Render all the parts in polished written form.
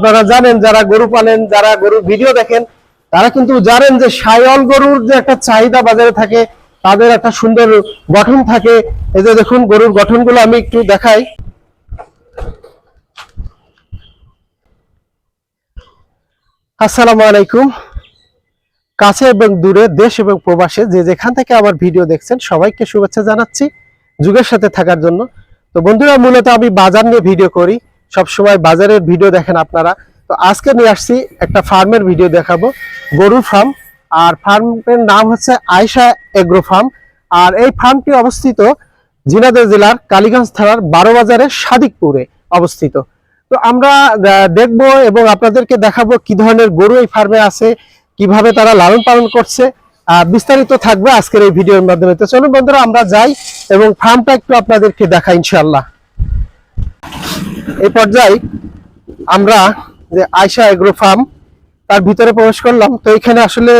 আপনারা জানেন যারা গরু পালেন, যারা গরুর ভিডিও দেখেন, তারা কিন্তু জানেন যে শাইওয়াল গরুর যে একটা চাহিদা বাজারে থাকে, তাদের একটা সুন্দর গঠন থাকে। এই যে দেখুন গরুর গঠনগুলো আমি একটু দেখাই। আসসালামু আলাইকুম। কাছে এবং দূরে, দেশ এবং প্রবাসে যে যেখান থেকে আমার ভিডিও দেখছেন, সবাইকে শুভেচ্ছা জানাচ্ছি যুগের সাথে থাকার জন্য। তো বন্ধুরা, মূলত আমি বাজার নিয়ে ভিডিও করি, সবসময় বাজারের ভিডিও দেখেন আপনারা। তো আজকে নিয়ে আসছি একটা ফার্মের ভিডিও দেখাবো, গরুর ফার্ম। আর ফার্মের নাম হচ্ছে আয়েশা এগ্রো ফার্ম। আর এই ফার্মটি অবস্থিত ঝিনাইদহ জেলার কালীগঞ্জ থানার 12 বাজারের সাদিকপুরে অবস্থিত। তো আমরা দেখবো এবং আপনাদেরকে দেখাবো কি ধরনের গরু এই ফার্মে আছে, কিভাবে তারা লালন পালন করছে, বিস্তারিত থাকবে আজকের এই ভিডিওর মাধ্যমে। তো চলুন বন্ধুরা, আমরা যাই এবং ফার্মটা একটু আপনাদেরকে দেখাই ইনশাআল্লাহ। এই পর্যায়ে আমরা যে আয়েশা এগ্রো ফার্ম, তার ভিতরে প্রবেশ করলাম। তো এখানে আসলে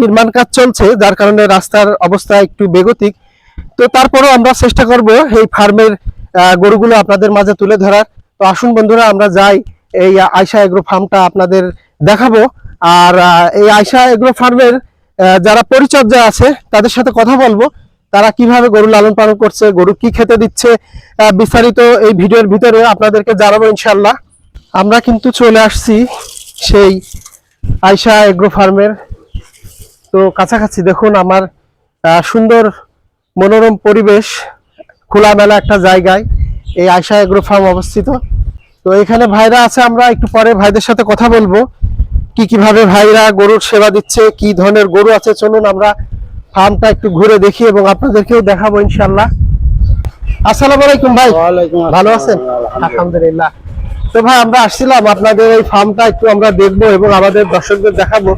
নির্মাণ কাজ চলছে, যার কারণে রাস্তার অবস্থা একটু বেগতিক। তো তারপরেও আমরা চেষ্টা করব এই ফার্মের গরুগুলো আপনাদের মাঝে তুলে ধরার। তো আসুন বন্ধুরা, আমরা যাই, এই আয়েশা এগ্রো ফার্মটা আপনাদের দেখাবো। আর এই আয়েশা এগ্রো ফার্মের যারা পরিচর্যা আছে তাদের সাথে কথা বলবো, তারা কিভাবে গরু লালন পালন করছে, গরু কি খেতে দিচ্ছে, বিস্তারিত এই ভিডিওর ভিতরে আপনাদেরকে জানাবো ইনশাআল্লাহ। আমরা কিন্তু চলে আসছি সেই আয়েশা এগ্রো ফার্মের তো কাছাকাছি। দেখুন আমার সুন্দর মনোরম পরিবেশ, খোলামেলা একটা জায়গায় এই আয়েশা এগ্রো ফার্ম অবস্থিত। তো এখানে ভাইরা আছে, আমরা একটু পরে ভাইদের সাথে কথা বলবো কিভাবে ভাইরা গরুর সেবা দিচ্ছে, কি ধরনের গরু আছে। চলুন আমরা ফার্মটা একটু ঘুরে দেখি এবং আপনাদেরকেও দেখাবো ইনশাআল্লাহ। আসসালামু আলাইকুম ভাই, ভালো আছেন? আলহামদুলিল্লাহ। তো ভাই, আমরা আসছিলাম আপনাদের এই ফার্মটা একটু আমরা দেখবো এবং আমাদের দর্শকদের দেখাবো,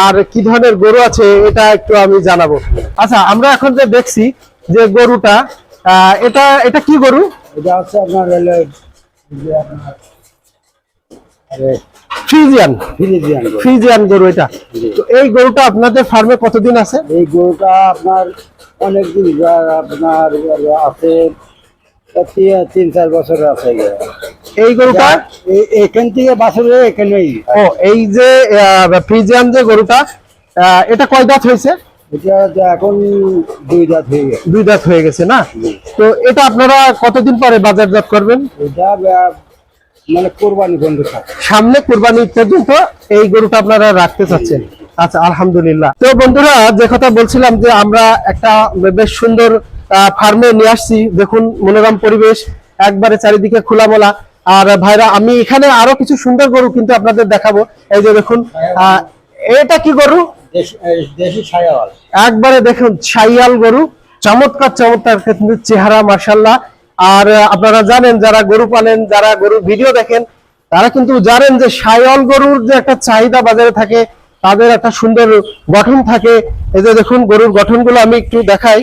আর কি ধরনের গরু আছে এটা একটু আমি জানাবো। আচ্ছা, আমরা এখন যে দেখছি যে গরুটা, এটা এটা কি গরু? এটা হচ্ছে আপনার ফ্রিজিয়ান গরু এটা। তো এই গরুটা আপনাদের ফার্মে কতদিন আছে? এই গরুটা আপনার অনেকদিন, আপনার আছে 3-4 বছর আছে। এই গরুটা এখান থেকে বাছরে এখানেই। ও, এই যে ফ্রিজিয়ান যে গরুটা, এটা কয় দাঁত হয়েছে? এটা এখন 2 দাঁত হয়ে গেছে। 2 দাঁত হয়ে গেছে না? তো এটা আপনারা কতদিন পরে বাজারজাত করবেন? এটা মানে কোরবানি পর্যন্ত, সামনে কোরবানি পর্যন্ত এই গরুটা আপনারা রাখতে চাচ্ছেন। আচ্ছা, আলহামদুলিল্লাহ। তো বন্ধুরা, যে কথা বলছিলাম যে আমরা একটা বেশ সুন্দর ফার্মে নিয়ে আসছি। দেখুন মনোরম পরিবেশ, একবারে চারিদিকে খোলামেলা। আর ভাইরা, আমি এখানে আরো কিছু সুন্দর গরু কিন্তু আপনাদের দেখাবো। এই যে দেখুন, এটা কি গরু? দেশি শাইওয়াল। একবারে দেখুন শাইওয়াল গরু, চমৎকার চমৎকার কিন্তু চেহারা, মাশাআল্লাহ। আর আপনারা জানেন যারা গরু পালেন, যারা গরুর ভিডিও দেখেন, তারা কিন্তু জানেন যে শাইওয়াল গরুর যে একটা চাহিদা বাজারে থাকে, তাদের একটা সুন্দর গঠন থাকে। এই যে দেখুন গরুর গঠনগুলো আমি একটু দেখাই।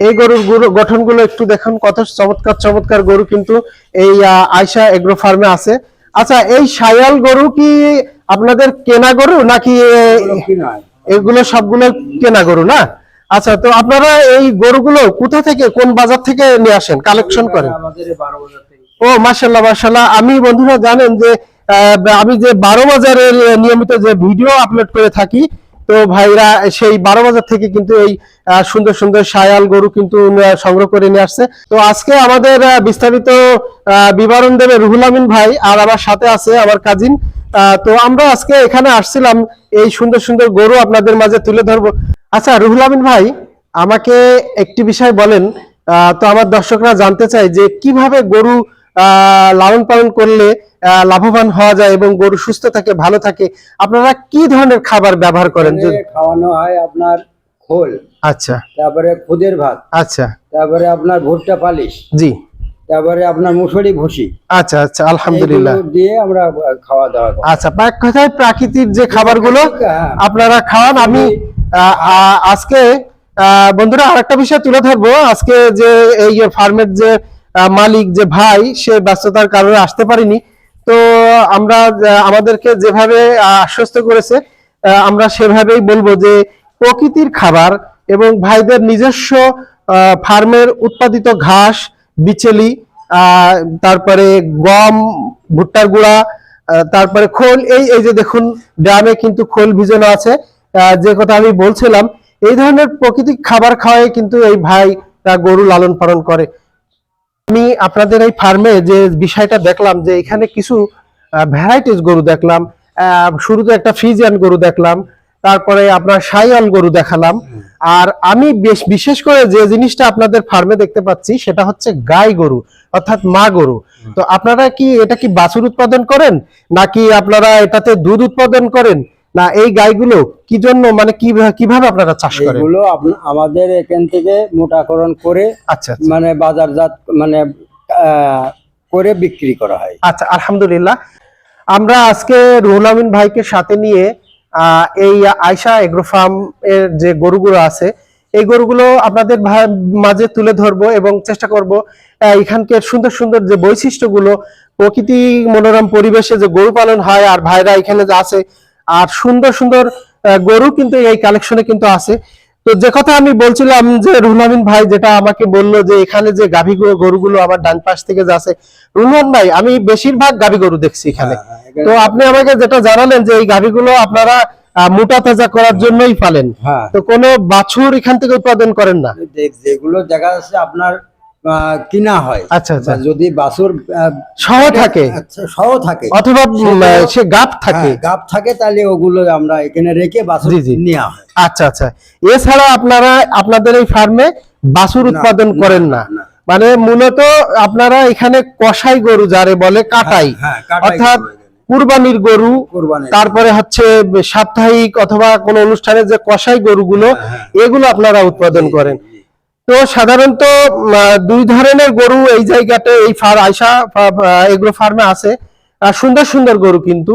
এই গরুর গঠনগুলো একটু দেখুন, কত চমৎকার চমৎকার গরু কিন্তু এই আয়েশা এগ্রো ফার্মে আছে। আচ্ছা, এই শাইওয়াল গরু কি আপনাদের কেনা গরু নাকি? এগুলো সবগুলো কেনা গরু না? আচ্ছা, তো আপনারা এই গরুগুলো কোথা থেকে, কোন বাজার থেকে নিয়ে আসেন, কালেকশন করেন? ও মাশাআল্লাহ মাশাআল্লাহ। আমি বন্ধুরা জানেন যে আমি যে 12 বাজারের নিয়মিত যে ভিডিও আপলোড করে থাকি, তো ভাইরা সেই 12 বাজার থেকে কিন্তু এই সুন্দর সুন্দর শাইওয়াল গরু কিন্তু সংগ্রহ করে নিয়ে আসছে। তো আজকে আমাদের বিস্তারিত বিবরণ দেবে রুহুল আমিন ভাই, আর আমার সাথে আছে আমার কাজিন। তো আমরা আজকে এখানে আসছিলাম এই সুন্দর সুন্দর গরু আপনাদের মাঝে তুলে ধরবো। আচ্ছা রুহুল আমিন ভাই, আমাকে একটি বিষয় বলেন। তো আমার দর্শকরা জানতে চায় যে কিভাবে গরু লালন পালন করলে লাভবান হওয়া যায় এবং গরু সুস্থ থাকে, ভালো থাকে। আপনারা কি ধরনের খাবার ব্যবহার করেন? খাওয়ানো হয় আপনার খোল, আচ্ছা, তারপরে খুদের ভাত, আচ্ছা, তারপরে আপনার ভুট্টা পালিশ, জি, তারপরে আপনার মুসুরি ভুসি। আচ্ছা আচ্ছা, আলহামদুলিল্লাহ দিয়ে আমরা খাওয়া দাওয়া করি। আচ্ছা, এক কথায় প্রাকৃতিক যে খাবারগুলো আপনারা খাওয়ান। আমি আজকে বন্ধুরা আরেকটা বিষয় তুলে ধরবো। আজকে যে এই ফার্মের যে মালিক, যে ভাই, সে ব্যস্ততার কারণে আসতে পারিনি। তো আমরা আমাদেরকে যেভাবে আশ্বস্ত করেছে, আমরা সেভাবেই বলবো যে প্রকৃতির খাবার এবং ভাইদের নিজস্ব ফার্মের উৎপাদিত ঘাস, বিচেলি, তারপরে গম, ভুট্টার গুঁড়া, তারপরে খোল, এই এই যে দেখুন ড্রামে কিন্তু খোল ভিজানো আছে। যে কথা আমি বলছিলাম, এই ধরনের প্রাকৃতিক খাবার খাওয়াই কিন্তু এই ভাই গরু লালন পালন করে। আমি আপনাদের এই ফার্মে যে বিষয়টা দেখলাম, যে এখানে কিছু ভ্যারাইটিস গরু দেখলাম। শুরুতে একটা ফ্রিজিয়ান গরু দেখলাম, তারপরে আপনার সাইওয়াল গরু দেখালাম। আর আমি বিশেষ করে যে জিনিসটা আপনাদের ফার্মে দেখতে পাচ্ছি সেটা হচ্ছে গাই গরু, অর্থাৎ মা গরু। তো আপনারা কি এটা কি বাছুর উৎপাদন করেন, নাকি আপনারা এটাতে দুধ উৎপাদন করেন, না এই গাইগুলো কি জন্য, মানে কিভাবে আপনারা চাষ করেন? এগুলো আমাদের এখান থেকে মোটাকরণ করে আচ্ছা মানে বাজারজাত মানে করে বিক্রি করা হয়। আচ্ছা, আলহামদুলিল্লাহ। আমরা আজকে রুহুল আমিন ভাইকে সাথে নিয়ে এই আয়শা এগ্রো ফার্ম এর যে গরুগুলো আছে, এই গরুগুলো আপনাদের মাঝে তুলে ধরবো এবং চেষ্টা করব এখানকার সুন্দর সুন্দর যে বৈশিষ্ট্যগুলো, প্রকৃতি মনোরম পরিবেশে যে গরু পালন হয়, আর ভাইরা এখানে যে আছে, আর সুন্দর সুন্দর গরু কিন্তু এই কালেকশনে কিন্তু আছে। তো যে কথা আমি বলছিলাম, যে রুহুল আমিন ভাই যেটা আমাকে বললো যে এখানে যে গাভী গরুগুলো আমার ডান পাশ থেকে যে আছে, রুহুল ভাই আমি বেশিরভাগ গাভী গরু দেখছি এখানে। তো আপনি আমাকে যেটা জানালেন যে এই গাভীগুলো আপনারা মোটা তাজা করার জন্যই পালেন, তো কোনো বাছুর এখান থেকে উৎপাদন করেন না? যেগুলো দেখা যাচ্ছে আপনার কিনা হয়। আচ্ছা আচ্ছা, যদি বাছুর সহ থাকে, সহ থাকে অথবা সে গাব থাকে, গাব থাকে, তাহলে ওগুলো আমরা এখানে রেখে বাছুর নেওয়া হয়। আচ্ছা আচ্ছা, এছাড়া আপনারা আপনাদের এই ফার্মে বাছুর উৎপাদন করেন না? মানে মূলত আপনারা এখানে কসাই গরু যারে বলে, কাটাই, অর্থাৎ কুরবানির গরু, তারপরে হচ্ছে সাপ্তাহিক অথবা কোনো অনুষ্ঠানে যে কসাই গরুগুলো, এগুলো আপনারা উৎপাদন করেন। তো সাধারণত দুই ধরনের গরু এই জায়গাতে এই আয়শা এগ্রো ফার্মে আছে, সুন্দর সুন্দর গরু কিন্তু।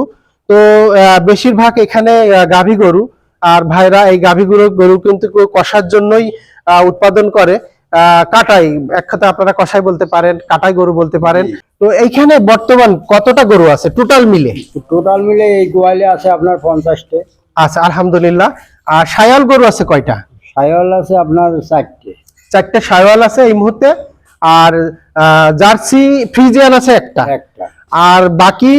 তো বেশিরভাগ এখানে গাভী গরু, আর ভাইরা এই গাভী গরু কিন্তু কষার জন্যই উৎপাদন করে। কাটাই, এক কথা আপনারা কষাই বলতে পারেন, কাটাই গরু বলতে পারেন। তো এইখানে বর্তমান কতটা গরু আছে টোটাল মিলে? টোটাল মিলে এই গোয়ালে আছে আপনার 50টে। আচ্ছা, আলহামদুলিল্লাহ। আর সায়াল গরু আছে কয়টা? সায়াল আছে আপনার 4টে সায়াল আছে এই মুহূর্তে। আর জার্সি ফ্রিজিয়ান আছে একটা। আর বাকি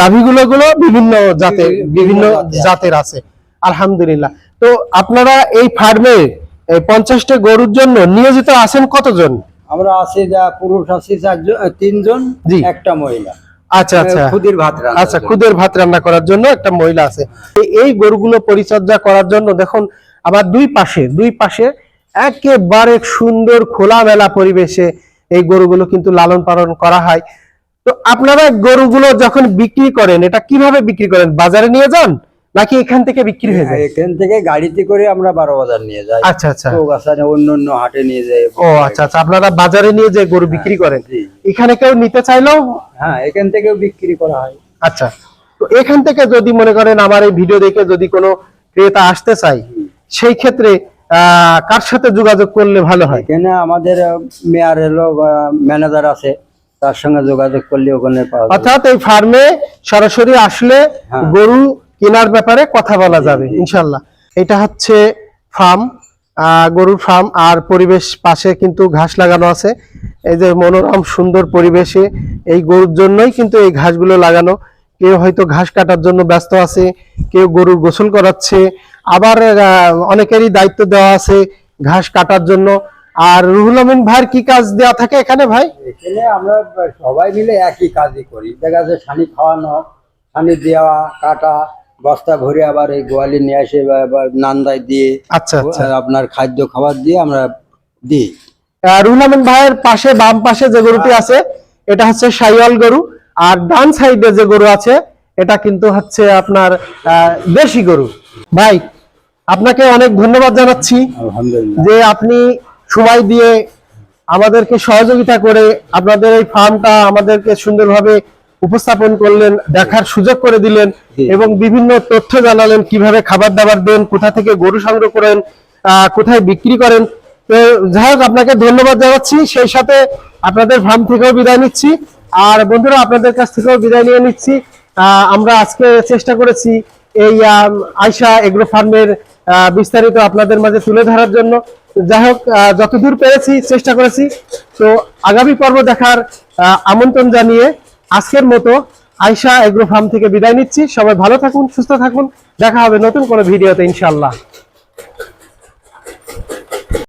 গাভীগুলো বিভিন্ন জাতের আছে, আলহামদুলিল্লাহ। তো আপনারা এই ফার্মে 50টা গরুর জন্য নিয়োজিত আছেন কতজন? আমরা আছি, যা পুরুষ আছি 3জন, একটা মহিলা। আচ্ছা আচ্ছা, খুদের ভাত রান্না, আচ্ছা, খুদের ভাত রান্না করার জন্য একটা মহিলা আছে। এই গরুগুলো পরিচর্যা করার জন্য দেখুন আমার দুই পাশে একেবারে সুন্দর খোলামেলা পরিবেশে এই গরুগুলো কিন্তু লালন পালন করা হয়। তো আপনারা গরুগুলো যখন বিক্রি করেন, এটা কিভাবে বিক্রি করেন? বাজারে নিয়ে যান নাকি এখান থেকে বিক্রি হয়ে যায়? এখান থেকে গাড়িতে করে আমরা 12 বাজার নিয়ে যাই। আচ্ছা আচ্ছা, অন্য হাটে নিয়ে যাই। ও আচ্ছা আচ্ছা, আপনারা বাজারে নিয়ে যে গরু বিক্রি করেন, এখানে কেউ নিতে চাইলেও এখান থেকেও বিক্রি করা হয়। আচ্ছা, তো এখান থেকে যদি মনে করেন আমার এই ভিডিও দেখে যদি কোনো ক্রেতা আসতে চাই, সেই ক্ষেত্রে কার সাথে যোগাযোগ করলে ভালো হয়? এখানে আমাদের মেয়ার ম্যানেজার আছে, তার সঙ্গে যোগাযোগ করলে ওখানে পাওয়া যাবে। অর্থাৎ এই ফার্মে সরাসরি আসলে গরু কেনার ব্যাপারে কথা বলা যাবে ইনশাল্লাহ। এটা হচ্ছে ফার্ম, গরুর ফার্ম। আর পরিবেশ পাশে কিন্তু ঘাস লাগানো আছে, এই যে মনোরম সুন্দর পরিবেশে এই গরুর জন্যই কিন্তু এই ঘাসগুলো লাগানো। কেউ হয়তো ঘাস কাটার জন্য ব্যস্ত আছে, কেউ গরুর গোসল করাচ্ছে, আবার অনেকেরই দায়িত্ব দেওয়া আছে ঘাস কাটার জন্য। আর রুহুল আমিন ভাইয়ের কি কাজ দেওয়া থাকে এখানে? ভাই এখানে আমরা সবাই মিলে একই কাজই করি। দেখা যাচ্ছে ছানি খাওয়ানো, ছানি দেওয়া, কাটা, বস্তা ভরে আবার এই গোয়ালে নিয়ে আসে নান্দায় দিয়ে, আচ্ছা আচ্ছা, আপনার খাদ্য খাবার দিয়ে আমরা দিই। রুহুল আমিন ভাইয়ের পাশে বাম পাশে যে গরুটি আছে এটা হচ্ছে সাইওয়াল গরু, আর ডান সাইডে যে গরু আছে এটা কিন্তু হচ্ছে আপনার দেশি গরু। ভাই আপনাকে অনেক ধন্যবাদ জানাচ্ছি যে আপনি সময় দিয়ে আমাদেরকে সহযোগিতা করে আপনাদের এই ফার্মটা আমাদেরকে সুন্দরভাবে উপস্থাপন করলেন, দেখার সুযোগ করে দিলেন এবং বিভিন্ন তথ্য জানালেন, কিভাবে খাবার দাবার দেন, কোথা থেকে গরু সংগ্রহ করেন, কোথায় বিক্রি করেন। তো যাই হোক, আপনাকে ধন্যবাদ জানাচ্ছি, সেই সাথে আপনাদের ফার্ম থেকেও বিদায় নিচ্ছি। আর বন্ধুরা আপনাদের কাছ থেকেও বিদায় নিয়ে নিচ্ছি। আমরা আজকে চেষ্টা করেছি এই আয়শা এগ্রো ফার্মের বিস্তারিত আপনাদের মাঝে তুলে ধরার জন্য। যাই হোক, যতদূর পেরেছি চেষ্টা করেছি। তো আগামী পর্ব দেখার আমন্ত্রণ জানিয়ে আজকের মতো আয়শা এগ্রো ফার্ম থেকে বিদায় নিচ্ছি। সবাই ভালো থাকুন, সুস্থ থাকুন, দেখা হবে নতুন কোনো ভিডিওতে ইনশাআল্লাহ।